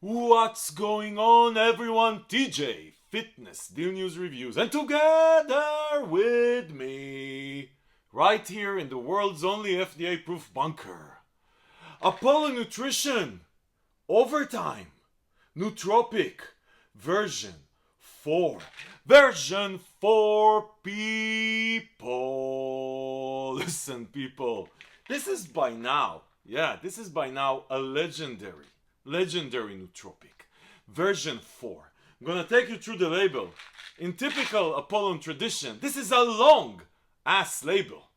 What's going on, everyone? TJ, Fitness, Deal News Reviews, and together with me, right here in the world's only FDA-proof bunker, Apollon Nutrition Overtime, Nootropic, version 4. Version 4, people. Listen, people, this is by now a legendary nootropic. Version 4. I'm gonna take you through the label. In typical Apollon tradition, this is a long ass label.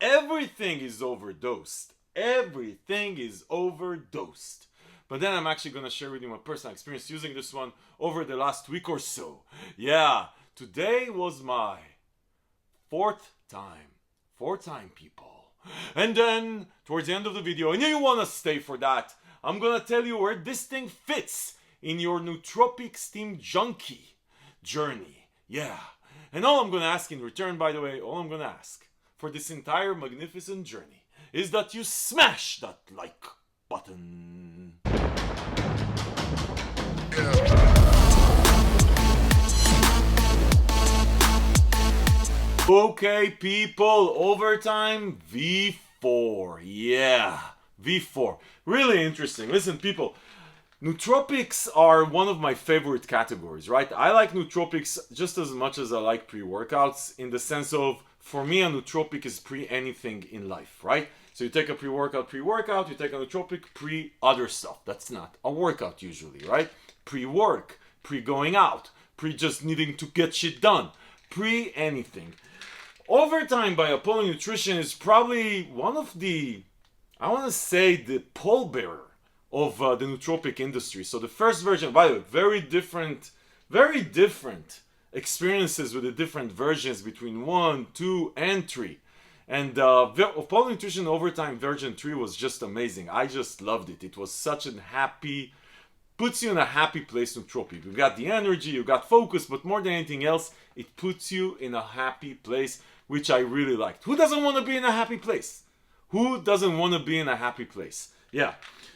Everything is overdosed. Everything is overdosed. But then I'm actually gonna share with you my personal experience using this one over the last week or so. Yeah, today was my fourth time, people. And then towards the end of the video, and you wanna stay for that, I'm gonna tell you where this thing fits in your nootropic steam junkie journey. Yeah. And all I'm gonna ask in return, by the way, all I'm gonna ask for this entire magnificent journey is that you smash that like button. Okay, people, overtime V4. Yeah. V4. Really interesting. Listen, people, nootropics are one of my favorite categories, right? I like nootropics just as much as I like pre-workouts, in the sense of, for me, a nootropic is pre-anything in life, right? So you take a pre-workout, you take a nootropic, pre-other stuff. That's not a workout usually, right? Pre-work, pre-going out, pre-just needing to get shit done, pre-anything. Overtime by Apollon Nutrition is probably one of the, I want to say, the pallbearer of the nootropic industry. So the first version, by the way, very different experiences with the different versions between 1, 2, and 3. And Apollon Nutrition Overtime version 3 was just amazing. I just loved it. It was such a happy, puts you in a happy place nootropic. You got the energy, you got focus, but more than anything else, it puts you in a happy place, which I really liked. Who doesn't want to be in a happy place? Who doesn't want to be in a happy place? Yeah.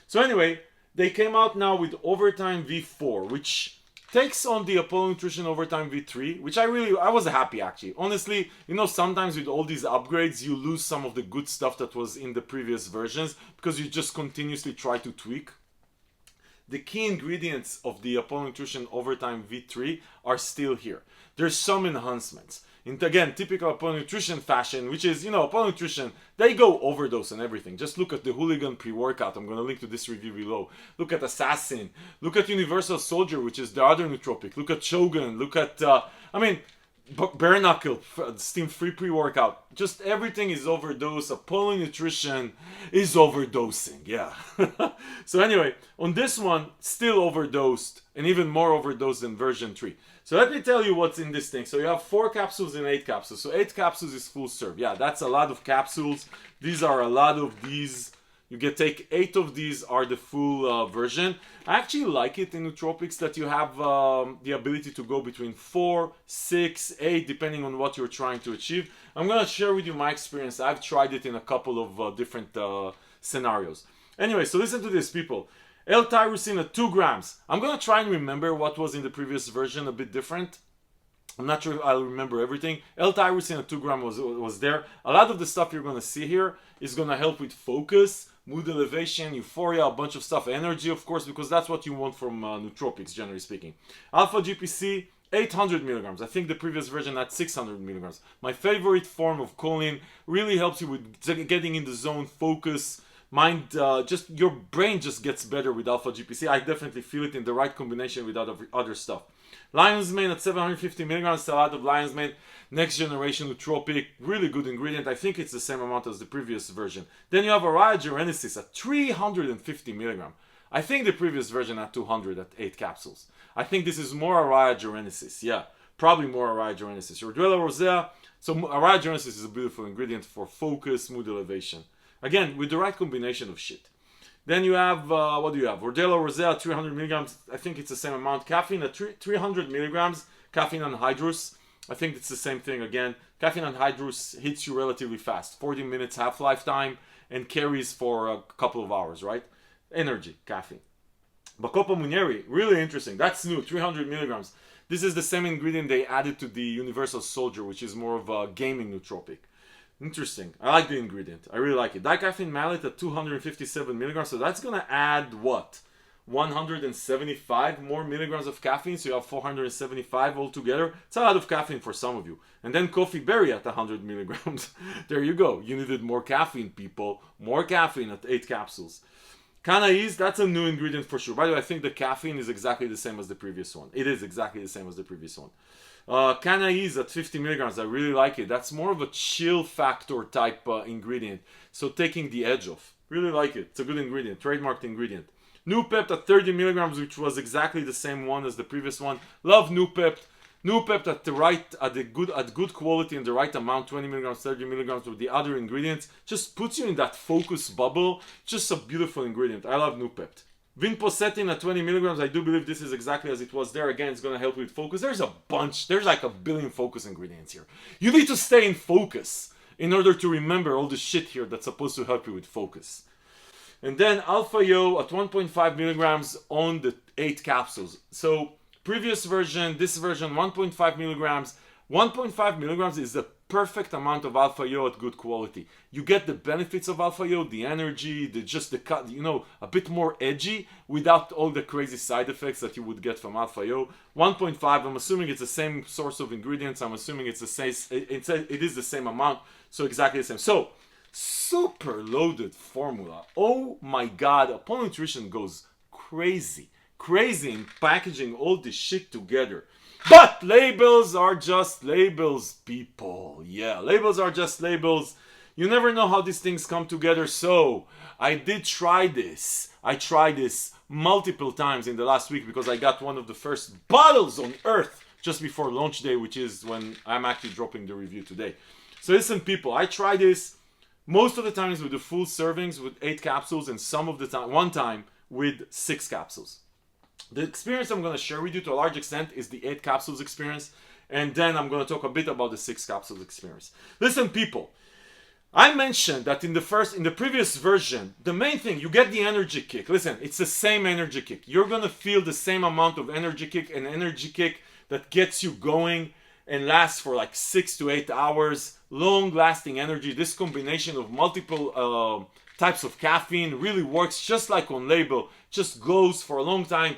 So anyway, they came out now with Overtime V4, which takes on the Apollon Nutrition Overtime V3, which I was happy actually. Honestly, you know, sometimes with all these upgrades, you lose some of the good stuff that was in the previous versions because you just continuously try to tweak. The key ingredients of the Apollon Nutrition Overtime V3 are still here. There's some enhancements. And again, typical Apollon Nutrition fashion, which is, you know, Apollon Nutrition, they go overdose and everything. Just look at the Hooligan pre-workout. I'm going to link to this review below. Look at Assassin. Look at Universal Soldier, which is the other nootropic. Look at Shogun. Look at, Bare Knuckle, steam-free pre-workout. Just everything is overdose. Apollon Nutrition is overdosing, yeah. So anyway, on this one, still overdosed, and even more overdosed than version 3. So let me tell you what's in this thing. So you have 4 capsules and 8 capsules. So 8 capsules is full serve. Yeah, that's a lot of capsules. These are a lot of these. You take 8 of these are the full version. I actually like it in nootropics that you have the ability to go between 4, 6, 8, depending on what you're trying to achieve. I'm going to share with you my experience. I've tried it in a couple of different scenarios. Anyway, so listen to this, people. L-tyrosine at 2 grams. I'm going to try and remember what was in the previous version a bit different. I'm not sure if I'll remember everything. L-tyrosine at 2 grams was there. A lot of the stuff you're going to see here is going to help with focus, mood elevation, euphoria, a bunch of stuff. Energy, of course, because that's what you want from nootropics, generally speaking. Alpha GPC, 800 milligrams. I think the previous version had 600 milligrams. My favorite form of choline, really helps you with getting in the zone, focus, mind, just your brain just gets better with alpha GPC. I definitely feel it in the right combination with other stuff. Lion's Mane at 750 milligrams, a lot of Lion's Mane, next generation nootropic, really good ingredient. I think it's the same amount as the previous version. Then you have Araya Genesis at 350 milligrams. I think the previous version had 200 at 8 capsules. I think this is more Araya Genesis. Yeah, probably more Araya Genesis. Rhodiola rosea. So Araya Genesis is a beautiful ingredient for focus, mood elevation. Again, with the right combination of shit. Then you have, what do you have? Rhodiola rosea, 300 milligrams. I think it's the same amount. Caffeine at 300 milligrams. Caffeine anhydrous. I think it's the same thing again. Caffeine anhydrous hits you relatively fast. 40 minutes half-life time and carries for a couple of hours, right? Energy, caffeine. Bacopa Munieri, really interesting. That's new, 300 milligrams. This is the same ingredient they added to the Universal Soldier, which is more of a gaming nootropic. Interesting. I like the ingredient. I really like it. Dicaffeine malate at 257 milligrams. So that's going to add what? 175 more milligrams of caffeine. So you have 475 altogether. It's a lot of caffeine for some of you. And then coffee berry at 100 milligrams. There you go. You needed more caffeine, people. More caffeine at 8 capsules. Canais, that's a new ingredient for sure. By the way, I think the caffeine is exactly the same as the previous one. It is exactly the same as the previous one. Canais at 50 milligrams, I really like it. That's more of a chill factor type ingredient. So taking the edge off. Really like it. It's a good ingredient. Trademarked ingredient. Noopept at 30 milligrams, which was exactly the same one as the previous one. Love Noopept. Noopept at good quality and the right amount, 20 milligrams, 30 milligrams with the other ingredients, just puts you in that focus bubble. Just a beautiful ingredient. I love Noopept. Vinpocetin at 20 milligrams, I do believe this is exactly as it was there. Again, it's going to help with focus. There's a bunch, there's like a billion focus ingredients here. You need to stay in focus in order to remember all the shit here that's supposed to help you with focus. And then Alpha Yo at 1.5 milligrams on the 8 capsules. So previous version, this version, 1.5 milligrams. 1.5 milligrams is the perfect amount of Alpha Yo at good quality. You get the benefits of Alpha Yo, the energy, the cut, you know, a bit more edgy without all the crazy side effects that you would get from Alpha Yo. 1.5, I'm assuming it's the same source of ingredients. I'm assuming it's the same, it is the same amount, so exactly the same. So, super loaded formula. Oh my God, Apollon Nutrition goes crazy in packaging all this shit together. But labels are just labels, people. Yeah, labels are just labels. You never know how these things come together. So I did try this. I tried this multiple times in the last week because I got one of the first bottles on earth just before launch day, which is when I'm actually dropping the review today. So listen, people, I try this most of the times with the full servings with 8 capsules and some of the time, one time with 6 capsules. The experience I'm going to share with you to a large extent is the 8 capsules experience, and then I'm going to talk a bit about the 6 capsules experience. Listen, people, I mentioned that in the previous version, the main thing, you get the energy kick. Listen, it's the same energy kick. You're going to feel the same amount of energy kick, an energy kick that gets you going and lasts for like 6 to 8 hours. Long-lasting energy. This combination of multiple types of caffeine really works just like on label. Just goes for a long time.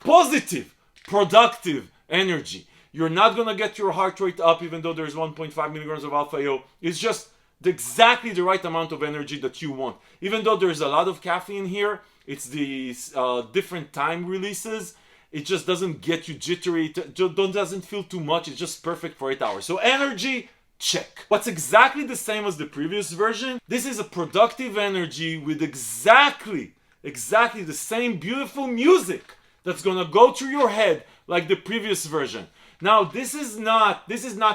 Positive, productive energy. You're not going to get your heart rate up even though there's 1.5 milligrams of Alpha Yo. It's just exactly the right amount of energy that you want. Even though there's a lot of caffeine here, it's the different time releases. It just doesn't get you jittery. It doesn't feel too much. It's just perfect for 8 hours. So energy, check. What's exactly the same as the previous version? This is a productive energy with exactly the same beautiful music that's gonna go through your head like the previous version. Now, this is not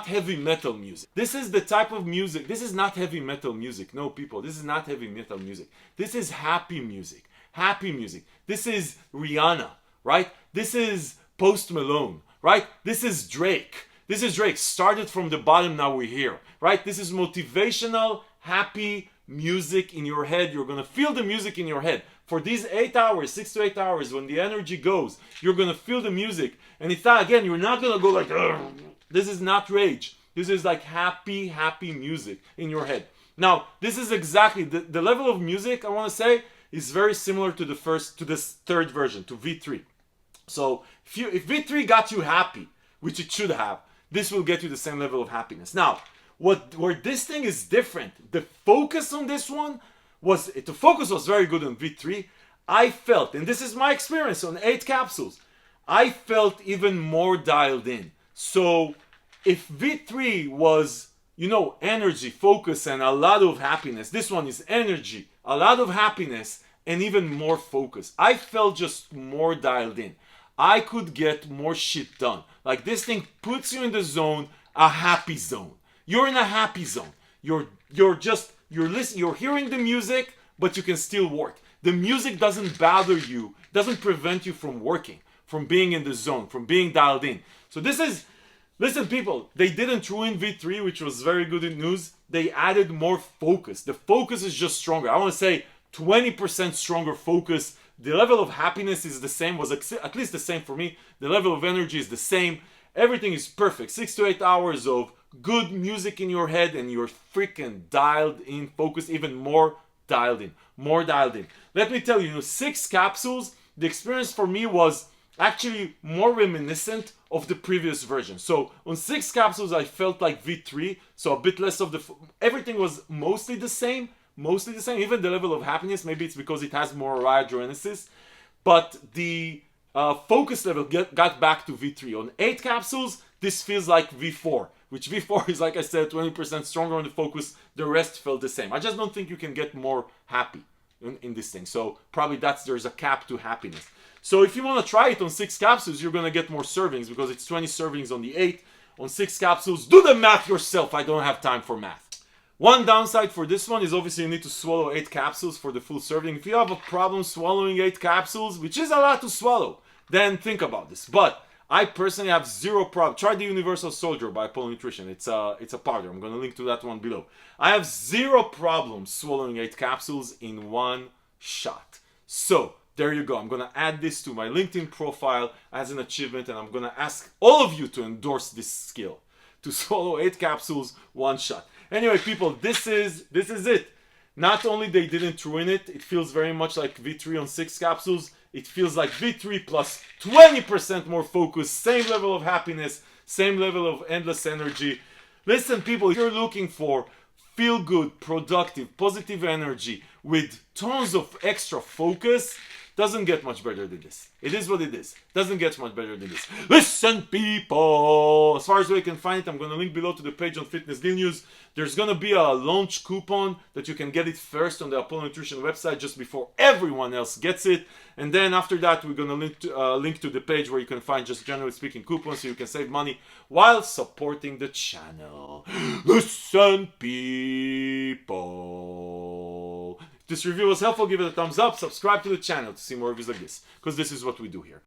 heavy metal music. This is the type of music. This is not heavy metal music. No, people, this is not heavy metal music. This is happy music. Happy music. This is Rihanna, right? This is Post Malone, right? This is Drake. This is Drake. Started from the bottom, now we're here, right? This is motivational, happy music in your head. You're gonna feel the music in your head. For these 8 hours, 6 to 8 hours, when the energy goes, you're gonna feel the music. And it's not, again, you're not gonna go like, ugh. This is not rage. This is like happy music in your head. Now, this is exactly, the level of music, I wanna say, is very similar to this third version, to V3. So, if V3 got you happy, which it should have, this will get you the same level of happiness. Now, where this thing is different, the focus on this one, the focus was very good on V3. I felt, and this is my experience on 8 capsules, I felt even more dialed in. So if V3 was, energy, focus, and a lot of happiness, this one is energy, a lot of happiness, and even more focus. I felt just more dialed in. I could get more shit done. Like this thing puts you in the zone, a happy zone. You're in a happy zone. You're listening, you're hearing the music, but you can still work. The music doesn't bother you, doesn't prevent you from working, from being in the zone, from being dialed in. So this is, listen people, they didn't ruin V3, which was very good news. They added more focus. The focus is just stronger. I want to say 20% stronger focus The level of happiness is the same, was at least the same for me. The level of energy is the same. Everything is perfect. 6 to 8 hours of good music in your head, and you're freaking dialed in, focused, even more dialed in. More dialed in. Let me tell you, 6 capsules, the experience for me was actually more reminiscent of the previous version. So on 6 capsules, I felt like V3, so a bit less of the... Everything was mostly the same. Even the level of happiness, maybe it's because it has more radiogenesis, but the focus level got back to V3. On 8 capsules, this feels like V4, which V4 is, like I said, 20% stronger on the focus. The rest felt the same. I just don't think you can get more happy in this thing. So probably there's a cap to happiness. So if you want to try it on 6 capsules, you're going to get more servings because it's 20 servings on the 8. On 6 capsules, do the math yourself. I don't have time for math. One downside for this one is obviously you need to swallow 8 capsules for the full serving. If you have a problem swallowing 8 capsules, which is a lot to swallow, then think about this. But I personally have zero problem. Try the Universal Soldier by Apollon Nutrition. It's a powder. I'm going to link to that one below. I have zero problem swallowing 8 capsules in one shot. So there you go. I'm going to add this to my LinkedIn profile as an achievement, and I'm going to ask all of you to endorse this skill, to swallow 8 capsules one shot. Anyway, people, this is it. Not only they didn't ruin it, it feels very much like V3 on 6 capsules. It feels like V3 plus 20% more focus, same level of happiness, same level of endless energy. Listen, people, if you're looking for feel good, productive, positive energy with tons of extra focus, doesn't get much better than this. It is what it is. Doesn't get much better than this. Listen, people! As far as we can find it, I'm going to link below to the page on Fitness Deal News. There's going to be a launch coupon that you can get it first on the Apollon Nutrition website just before everyone else gets it. And then after that, we're going to link to the page where you can find, just generally speaking, coupons so you can save money while supporting the channel. Listen, people! If this review was helpful, give it a thumbs up, subscribe to the channel to see more reviews like this, because this is what we do here.